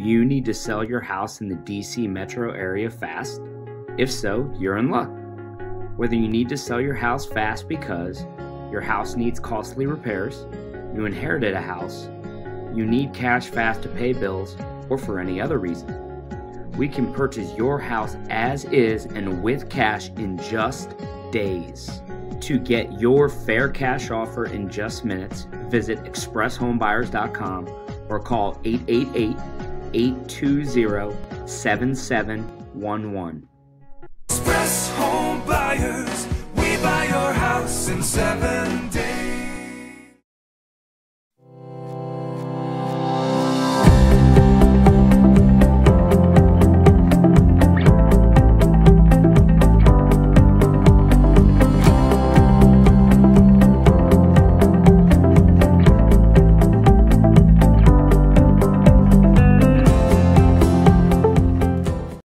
you need to sell your house in the DC metro area fast? If so, you're in luck. Whether you need to sell your house fast because your house needs costly repairs, you inherited a house, you need cash fast to pay bills, or for any other reason, we can purchase your house as is and with cash in just days. To get your fair cash offer in just minutes, visit expresshomebuyers.com or call 888-820-7711. Express Homebuyers, we buy your house in 7 days.